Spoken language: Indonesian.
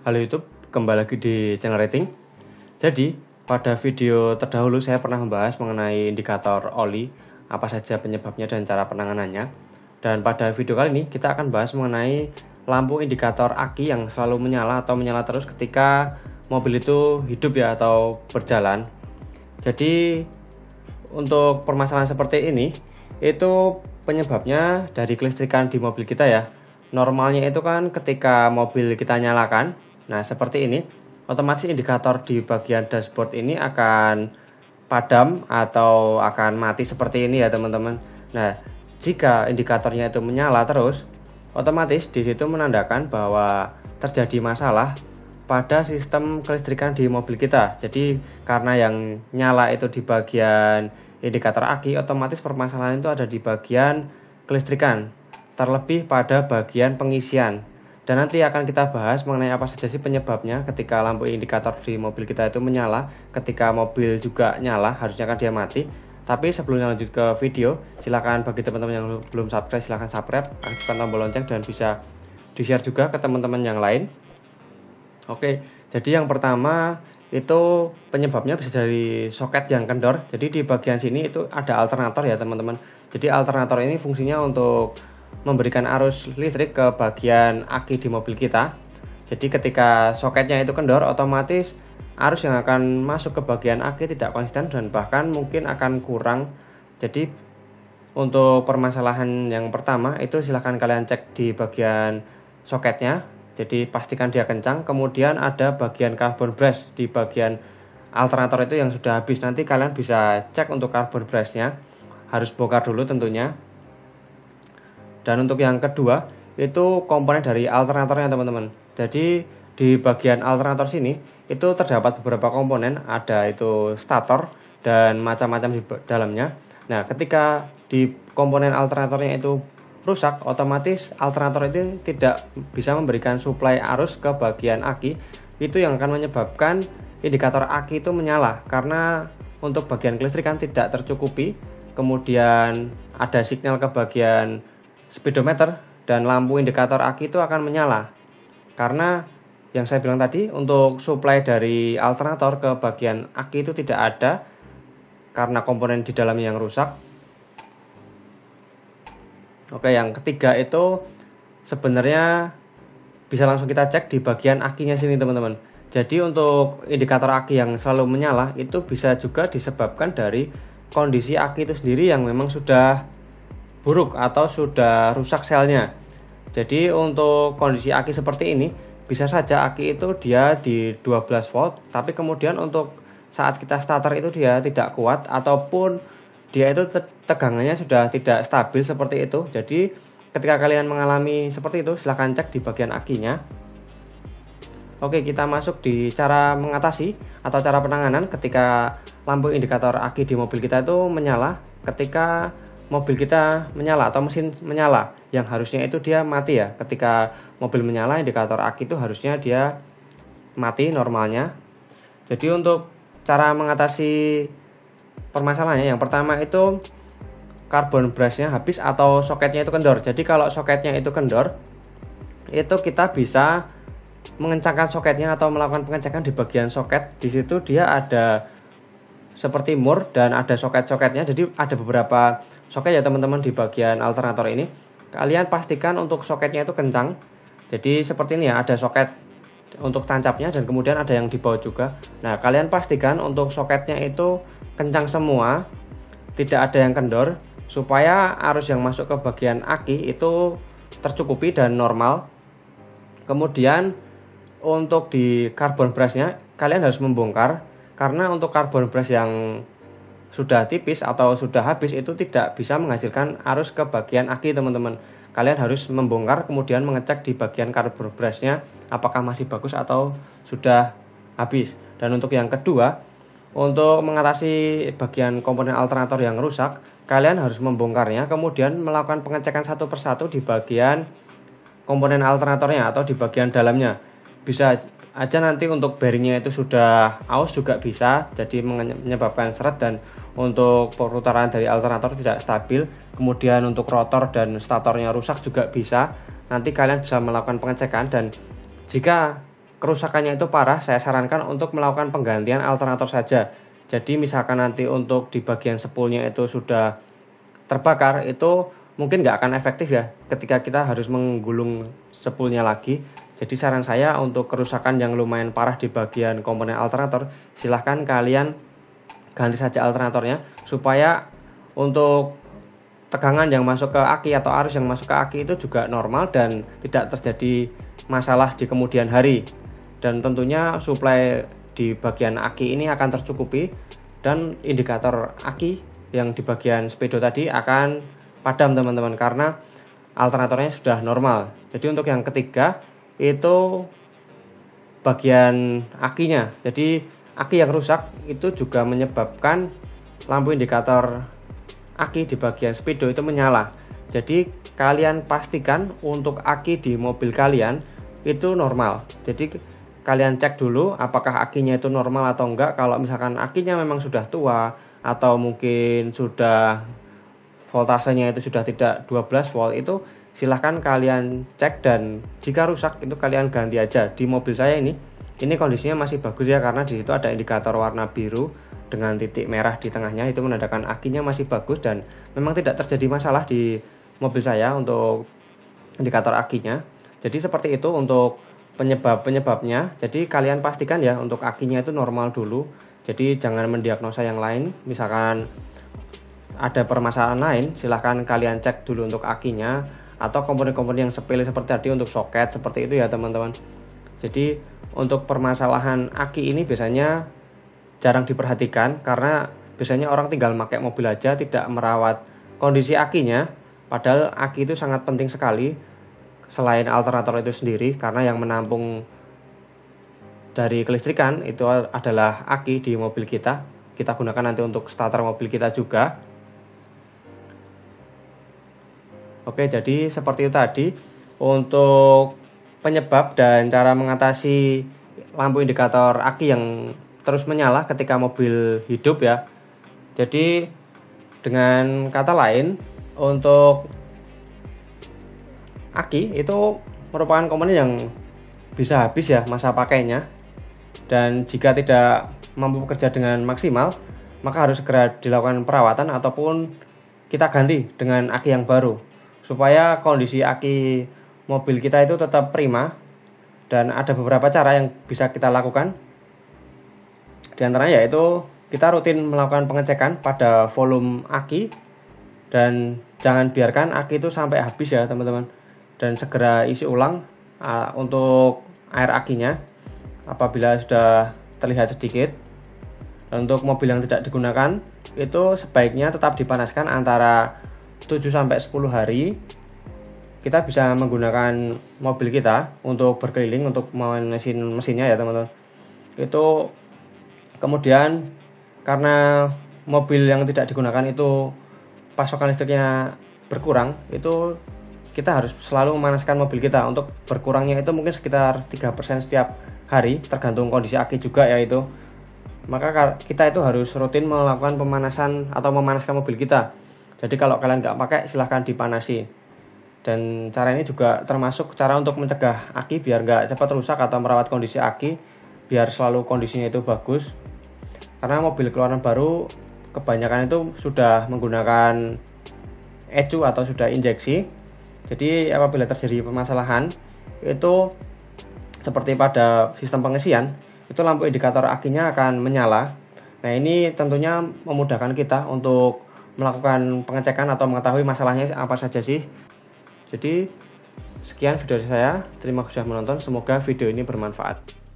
Halo YouTube, kembali lagi di channel rating. Jadi, pada video terdahulu saya pernah membahas mengenai indikator oli, apa saja penyebabnya dan cara penanganannya. Dan pada video kali ini kita akan bahas mengenai lampu indikator aki yang selalu menyala atau menyala terus ketika mobil itu hidup ya atau berjalan. Jadi, untuk permasalahan seperti ini, itu penyebabnya dari kelistrikan di mobil kita ya. Normalnya itu kan ketika mobil kita nyalakan, nah seperti ini, otomatis indikator di bagian dashboard ini akan padam atau akan mati seperti ini ya teman-teman. Nah, jika indikatornya itu menyala terus, otomatis di situ menandakan bahwa terjadi masalah pada sistem kelistrikan di mobil kita. Jadi karena yang nyala itu di bagian indikator aki, otomatis permasalahan itu ada di bagian kelistrikan, terlebih pada bagian pengisian. Dan nanti akan kita bahas mengenai apa saja sih penyebabnya ketika lampu indikator di mobil kita itu menyala, ketika mobil juga nyala, harusnya kan dia mati. Tapi sebelumnya lanjut ke video, silakan bagi teman-teman yang belum subscribe, silakan subscribe, aktifkan tombol lonceng dan bisa di-share juga ke teman-teman yang lain. Oke, jadi yang pertama itu penyebabnya bisa dari soket yang kendor. Jadi di bagian sini itu ada alternator ya teman-teman. Jadi alternator ini fungsinya untuk memberikan arus listrik ke bagian aki di mobil kita. Jadi ketika soketnya itu kendor, otomatis arus yang akan masuk ke bagian aki tidak konsisten dan bahkan mungkin akan kurang. Jadi untuk permasalahan yang pertama itu silahkan kalian cek di bagian soketnya. Jadi pastikan dia kencang. Kemudian ada bagian carbon brush di bagian alternator itu yang sudah habis. Nanti kalian bisa cek untuk carbon brushnya. Harus bongkar dulu tentunya. Dan untuk yang kedua itu komponen dari alternatornya teman-teman. Jadi di bagian alternator sini itu terdapat beberapa komponen. Ada itu stator dan macam-macam di dalamnya. Nah ketika di komponen alternatornya itu rusak, otomatis alternator itu tidak bisa memberikan suplai arus ke bagian aki. Itu yang akan menyebabkan indikator aki itu menyala karena untuk bagian kelistrikan tidak tercukupi. Kemudian ada sinyal ke bagian speedometer dan lampu indikator aki itu akan menyala. Karena yang saya bilang tadi, untuk suplai dari alternator ke bagian aki itu tidak ada karena komponen di dalamnya yang rusak. Oke, yang ketiga itu sebenarnya bisa langsung kita cek di bagian akinya sini teman-teman. Jadi untuk indikator aki yang selalu menyala itu bisa juga disebabkan dari kondisi aki itu sendiri yang memang sudah buruk atau sudah rusak selnya. Jadi untuk kondisi aki seperti ini bisa saja aki itu dia di 12 volt, tapi kemudian untuk saat kita starter itu dia tidak kuat ataupun dia itu tegangannya sudah tidak stabil seperti itu. Jadi ketika kalian mengalami seperti itu, silahkan cek di bagian akinya. Oke, kita masuk di cara mengatasi atau cara penanganan ketika lampu indikator aki di mobil kita itu menyala. Ketika mobil kita menyala atau mesin menyala, yang harusnya itu dia mati ya. Ketika mobil menyala, indikator aki itu harusnya dia mati normalnya. Jadi untuk cara mengatasi permasalahannya, yang pertama itu carbon brushnya habis atau soketnya itu kendor. Jadi kalau soketnya itu kendor, itu kita bisa mengencangkan soketnya atau melakukan pengecekan di bagian soket. Di situ dia ada seperti mur dan ada soket-soketnya. Jadi ada beberapa soket ya teman-teman di bagian alternator ini. Kalian pastikan untuk soketnya itu kencang. Jadi seperti ini ya, ada soket untuk tancapnya dan kemudian ada yang di bawah juga. Nah kalian pastikan untuk soketnya itu kencang semua, tidak ada yang kendor, supaya arus yang masuk ke bagian aki itu tercukupi dan normal. Kemudian untuk di carbon brushnya kalian harus membongkar, karena untuk carbon brush yang sudah tipis atau sudah habis itu tidak bisa menghasilkan arus ke bagian aki teman-teman. Kalian harus membongkar kemudian mengecek di bagian carbon brushnya apakah masih bagus atau sudah habis. Dan untuk yang kedua, untuk mengatasi bagian komponen alternator yang rusak, kalian harus membongkarnya, kemudian melakukan pengecekan satu persatu di bagian komponen alternatornya atau di bagian dalamnya. Bisa aja nanti untuk bearingnya itu sudah aus juga bisa, jadi menyebabkan seret dan untuk perputaran dari alternator tidak stabil. Kemudian untuk rotor dan statornya rusak juga bisa. Nanti kalian bisa melakukan pengecekan dan jika kerusakannya itu parah, saya sarankan untuk melakukan penggantian alternator saja. Jadi misalkan nanti untuk di bagian spoolnya itu sudah terbakar, itu mungkin nggak akan efektif ya ketika kita harus menggulung spoolnya lagi. Jadi saran saya untuk kerusakan yang lumayan parah di bagian komponen alternator, silahkan kalian ganti saja alternatornya, supaya untuk tegangan yang masuk ke aki atau arus yang masuk ke aki itu juga normal dan tidak terjadi masalah di kemudian hari. Dan tentunya suplai di bagian aki ini akan tercukupi, dan indikator aki yang di bagian speedo tadi akan padam teman-teman, karena alternatornya sudah normal. Jadi untuk yang ketiga itu bagian akinya. Jadi aki yang rusak itu juga menyebabkan lampu indikator aki di bagian speedo itu menyala. Jadi kalian pastikan untuk aki di mobil kalian itu normal. Jadi kalian cek dulu apakah akinya itu normal atau enggak. Kalau misalkan akinya memang sudah tua atau mungkin sudah voltasenya itu sudah tidak 12 volt, itu silahkan kalian cek, dan jika rusak itu kalian ganti aja. Di mobil saya ini kondisinya masih bagus ya, karena di situ ada indikator warna biru dengan titik merah di tengahnya, itu menandakan akinya masih bagus dan memang tidak terjadi masalah di mobil saya untuk indikator akinya. Jadi seperti itu untuk penyebabnya. Jadi kalian pastikan ya untuk akinya itu normal dulu. Jadi jangan mendiagnosa yang lain. Misalkan ada permasalahan lain, silahkan kalian cek dulu untuk akinya atau komponen-komponen yang sepele seperti tadi untuk soket, seperti itu ya teman-teman. Jadi untuk permasalahan aki ini biasanya jarang diperhatikan, karena biasanya orang tinggal pakai mobil aja tidak merawat kondisi akinya. Padahal aki itu sangat penting sekali selain alternator itu sendiri, karena yang menampung dari kelistrikan itu adalah aki di mobil kita. Kita gunakan nanti untuk starter mobil kita juga. Oke, jadi seperti itu tadi untuk penyebab dan cara mengatasi lampu indikator aki yang terus menyala ketika mobil hidup ya. Jadi dengan kata lain, untuk aki itu merupakan komponen yang bisa habis ya masa pakainya, dan jika tidak mampu bekerja dengan maksimal, maka harus segera dilakukan perawatan ataupun kita ganti dengan aki yang baru, supaya kondisi aki mobil kita itu tetap prima. Dan ada beberapa cara yang bisa kita lakukan. Di antaranya yaitu kita rutin melakukan pengecekan pada volume aki, dan jangan biarkan aki itu sampai habis ya teman-teman. Dan segera isi ulang untuk air akinya apabila sudah terlihat sedikit. Dan untuk mobil yang tidak digunakan itu sebaiknya tetap dipanaskan antara 7-10 hari. Kita bisa menggunakan mobil kita untuk berkeliling, untuk mesinnya ya teman-teman. Itu kemudian karena mobil yang tidak digunakan itu pasokan listriknya berkurang, itu kita harus selalu memanaskan mobil kita. Untuk berkurangnya itu mungkin sekitar 3% setiap hari, tergantung kondisi aki juga ya itu. Maka kita itu harus rutin melakukan pemanasan atau memanaskan mobil kita. Jadi kalau kalian nggak pakai, silahkan dipanasi. Dan cara ini juga termasuk cara untuk mencegah aki biar nggak cepat rusak atau merawat kondisi aki biar selalu kondisinya itu bagus. Karena mobil keluaran baru kebanyakan itu sudah menggunakan ECU atau sudah injeksi. Jadi apabila terjadi permasalahan itu seperti pada sistem pengisian, itu lampu indikator akinya akan menyala. Nah ini tentunya memudahkan kita untuk melakukan pengecekan atau mengetahui masalahnya apa saja sih. Jadi sekian video dari saya, terima kasih sudah menonton, semoga video ini bermanfaat.